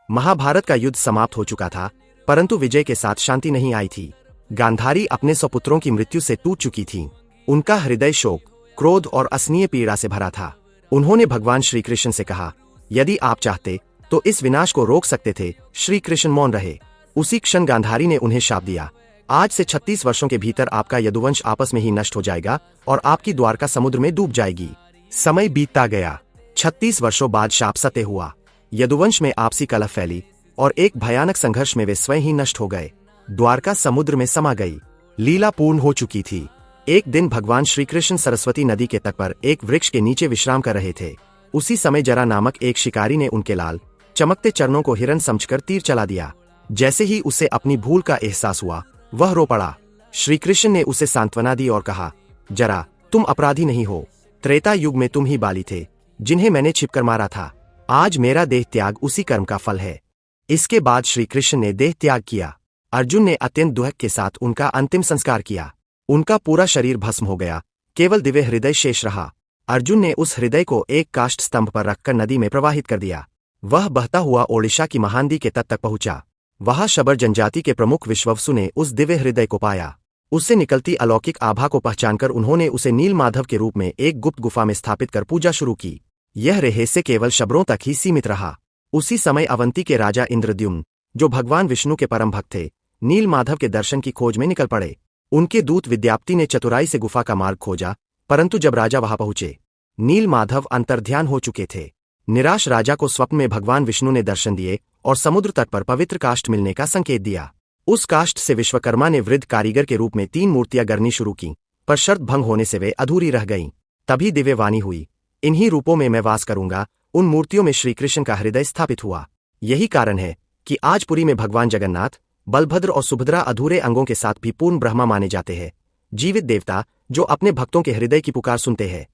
महाभारत का युद्ध समाप्त हो चुका था, परंतु विजय के साथ शांति नहीं आई थी। गांधारी अपने सपुत्रों की मृत्यु से टूट चुकी थीं। उनका हृदय शोक, क्रोध और असनीय पीड़ा से भरा था। उन्होंने भगवान श्री कृष्ण से कहा, यदि आप चाहते तो इस विनाश को रोक सकते थे। श्री कृष्ण मौन रहे। उसी क्षण गांधारी ने उन्हें शाप दिया, आज से 36 वर्षों के भीतर आपका यदुवंश आपस में ही नष्ट हो जाएगा और आपकी द्वारका समुद्र में डूब जाएगी। समय बीतता गया। 36 वर्षों बाद शाप सत्य हुआ। यदुवंश में आपसी कलह फैली और एक भयानक संघर्ष में वे स्वयं ही नष्ट हो गए। द्वारका समुद्र में समा गई। लीला पूर्ण हो चुकी थी। एक दिन भगवान श्री कृष्ण सरस्वती नदी के तट पर एक वृक्ष के नीचे विश्राम कर रहे थे। उसी समय जरा नामक एक शिकारी ने उनके लाल चमकते चरणों को हिरन समझकर तीर चला दिया। जैसे ही उसे अपनी भूल का एहसास हुआ, वह रो पड़ा। श्री कृष्ण ने उसे सांत्वना दी और कहा, जरा तुम अपराधी नहीं हो। त्रेता युग में तुम ही बाली थे जिन्हें मैंने छिपकर मारा था। आज मेरा देह त्याग उसी कर्म का फल है। इसके बाद श्री कृष्ण ने देह त्याग किया। अर्जुन ने अत्यंत दुख के साथ उनका अंतिम संस्कार किया। उनका पूरा शरीर भस्म हो गया, केवल दिव्य हृदय शेष रहा। अर्जुन ने उस हृदय को एक काष्ठ स्तंभ पर रखकर नदी में प्रवाहित कर दिया। वह बहता हुआ ओडिशा की महानदी के तट तक पहुंचा। वहां शबर जनजाति के प्रमुख विश्ववसु ने उस दिव्य हृदय को पाया। उससे निकलती अलौकिक आभा को पहचानकर उन्होंने उसे नील माधव के रूप में एक गुप्त गुफा में स्थापित कर पूजा शुरू की। यह रहस्य केवल शबरों तक ही सीमित रहा। उसी समय अवंती के राजा इंद्रद्युम्न, जो भगवान विष्णु के परम भक्त थे, नील माधव के दर्शन की खोज में निकल पड़े। उनके दूत विद्यापति ने चतुराई से गुफा का मार्ग खोजा, परंतु जब राजा वहां पहुंचे, नील माधव अंतर्ध्यान हो चुके थे। निराश राजा को स्वप्न में भगवान विष्णु ने दर्शन दिए और समुद्र तट पर पवित्र काष्ठ मिलने का संकेत दिया। उस काष्ठ से विश्वकर्मा ने वृद्ध कारीगर के रूप में 3 मूर्तियां गढ़नी शुरू की, पर शर्त भंग होने से वे अधूरी रह गईं। तभी दिव्य वाणी हुई, इन्हीं रूपों में मैं वास करूंगा। उन मूर्तियों में श्री कृष्ण का हृदय स्थापित हुआ। यही कारण है कि आज पुरी में भगवान जगन्नाथ, बलभद्र और सुभद्रा अधूरे अंगों के साथ भी पूर्ण ब्रह्मा माने जाते हैं, जीवित देवता जो अपने भक्तों के हृदय की पुकार सुनते हैं।